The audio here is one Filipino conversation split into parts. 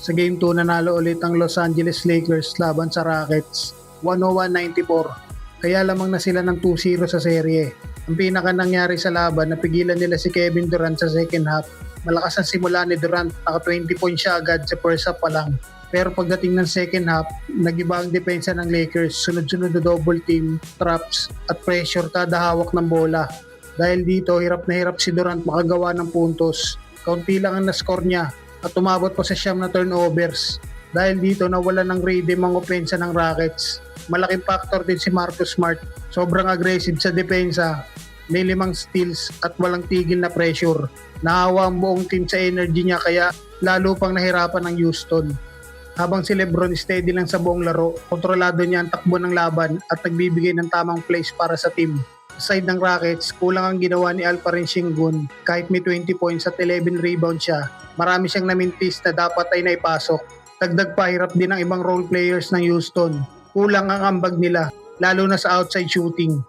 Sa Game 2, nanalo ulit ang Los Angeles Lakers laban sa Rockets, 101-94. Kaya lamang na sila ng 2-0 sa serye. Ang pinaka nangyari sa laban, napigilan nila si Kevin Durant sa second half. Malakas ang simula ni Durant, naka 20 points siya agad sa first half pa lang. Pero pagdating ng second half, nag-iba ang depensa ng Lakers, sunod-sunod na double team, traps at pressure kada hawak ng bola. Dahil dito, hirap na hirap si Durant makagawa ng puntos. Kaunti lang ang na-score niya at umabot pa sa 9 na turnovers. Dahil dito, nawala ng rhythm ang opensa ng Rockets. Malaking factor din si Marcus Smart. Sobrang aggressive sa depensa, may 5 steals at walang tigil na pressure. Nahawa ang buong team sa energy niya kaya lalo pang nahirapan ng Houston. Habang si Lebron steady lang sa buong laro, kontrolado niya ang takbo ng laban at nagbibigay ng tamang plays para sa team. Sa side ng Rockets, kulang ang ginawa ni Alperen Sengun kahit may 20 points at 11 rebounds siya. Marami siyang namintis na dapat ay naipasok. Dagdag pa, hirap din ang ibang role players ng Houston. Kulang ang ambag nila, lalo na sa outside shooting.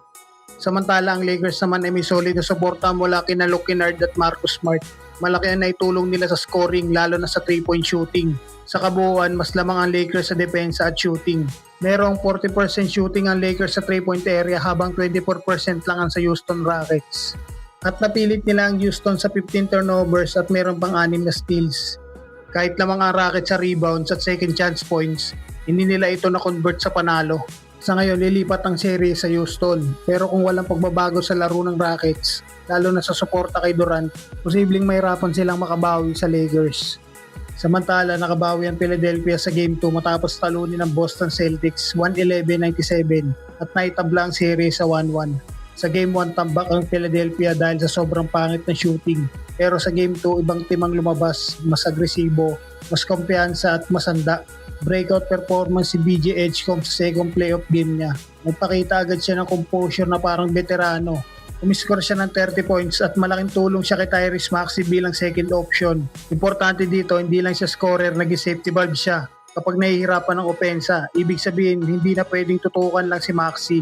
Samantala ang Lakers naman ay may solid na suporta mula kina Luke Kennard at Marcus Smart. Malaki ang naitulong nila sa scoring lalo na sa 3-point shooting. Sa kabuuan, mas lamang ang Lakers sa depensa at shooting. Merong 40% shooting ang Lakers sa 3-point area habang 24% lang ang sa Houston Rockets. At napilit nila ang Houston sa 15 turnovers at meron pang 6 na steals. Kahit lamang ang Rockets sa rebounds at second chance points, hindi nila ito na-convert sa panalo. Sa ngayon, lilipat ang series sa Houston. Pero kung walang pagbabago sa laro ng Rockets, lalo na sa suporta kay Durant, posibleng mahirapan silang makabawi sa Lakers. Samantala, nakabawi ang Philadelphia sa Game 2 matapos talunin ng Boston Celtics 111-97 at naitabla ang series sa 1-1. Sa Game 1, tambak ang Philadelphia dahil sa sobrang pangit na shooting. Pero sa Game 2, ibang team ang lumabas, mas agresibo, mas kumpiyansa at masanda. Breakout performance si BJ Edgecombe sa second playoff game niya. Nagpakita agad siya ng composure na parang veterano. Umiscore siya ng 30 points at malaking tulong siya kay Tyrese Maxey bilang second option. Importante dito, hindi lang siya scorer, naging safety valve siya. Kapag nahihirapan ng opensa, ibig sabihin hindi na pwedeng tutukan lang si Maxey.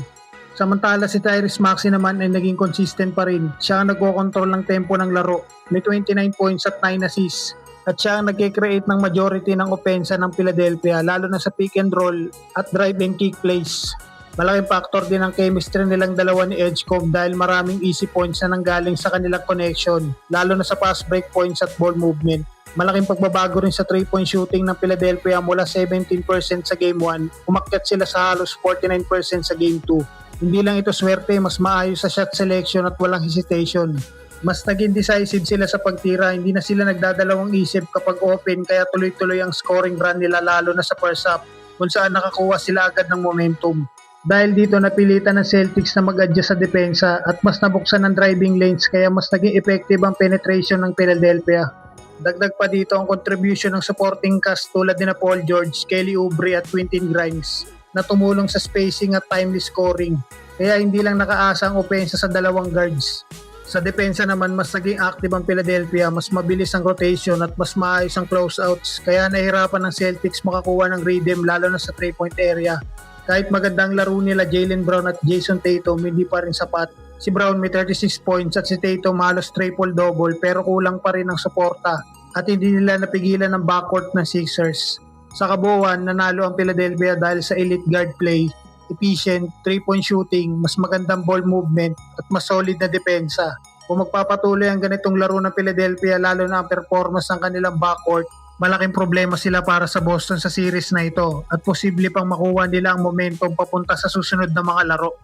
Samantala si Tyrese Maxey naman ay naging consistent pa rin. Siya ang nagko-control ng tempo ng laro. May 29 points at 9 assists. At siya ang nagkikreate ng majority ng opensa ng Philadelphia lalo na sa pick and roll at drive and kick plays. Malaking factor din ang chemistry nilang dalawa ni Edgecombe dahil maraming easy points na nanggaling sa kanilang connection lalo na sa pass break points at ball movement. Malaking pagbabago rin sa 3-point shooting ng Philadelphia mula 17% sa Game 1, umakyat sila sa halos 49% sa Game 2. Hindi lang ito swerte, mas maayos sa shot selection at walang hesitation. Mas naging decisive sila sa pagtira, hindi na sila nagdadalawang isip kapag open kaya tuloy-tuloy ang scoring run nila lalo na sa first half kung saan nakakuha sila agad ng momentum. Dahil dito napilitan ng Celtics na mag-adjust sa depensa at mas nabuksan ng driving lanes kaya mas naging effective ang penetration ng Philadelphia. Dagdag pa dito ang contribution ng supporting cast tulad ni Paul George, Kelly Oubre at Quentin Grimes na tumulong sa spacing at timely scoring. Kaya hindi lang nakaasa ang opensa sa dalawang guards. Sa depensa naman, mas naging active ang Philadelphia, mas mabilis ang rotation at mas maayos ang closeouts. Kaya nahirapan ng Celtics makakuha ng rhythm lalo na sa 3-point area. Kahit magandang laro nila Jaylen Brown at Jason Tatum, hindi pa rin sapat. Si Brown may 36 points at si Tatum halos triple-double pero kulang pa rin ang suporta at hindi nila napigilan ng backcourt ng Sixers. Sa kabuuan, nanalo ang Philadelphia dahil sa elite guard play, efficient, 3-point shooting, mas magandang ball movement at mas solid na depensa. Kung magpapatuloy ang ganitong laro ng Philadelphia lalo na ang performance ng kanilang backcourt, malaking problema sila para sa Boston sa series na ito at posible pang makuha nila ang momentum papunta sa susunod na mga laro.